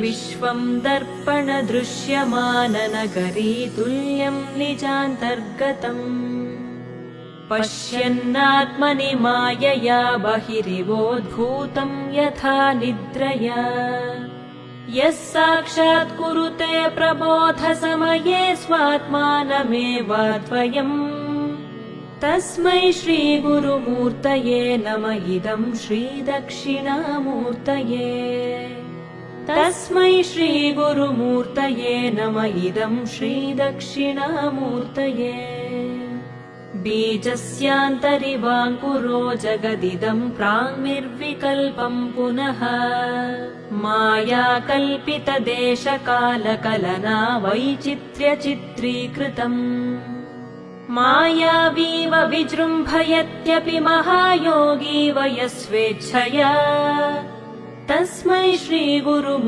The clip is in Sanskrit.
विश्वं दर्पणदृश्यमाननगरी तुल्यं निजान्तर्गतम् पश्यन्नात्मनि मायया बहिरिवोद्भूतं यथा निद्रया यः साक्षात् कुरुते प्रबोधसमये स्वात्मानमेवाद्वयम् तस्मै श्रीगुरुमूर्तये नम इदं श्रीदक्षिणामूर्तये तस्मै श्रीगुरुमूर्तये नम इदं श्रीदक्षिणामूर्तये बीजस्यान्तरिवाङ्कुरो जगदिदं प्राङ्निर्विकल्पं पुनः मायाकल्पितदेशकालकलना वैचित्र्यचित्रीकृतम् मायावीव विजृम्भयत्यपि महायोगी वयस्वेच्छया तस्मै श्रीगुरु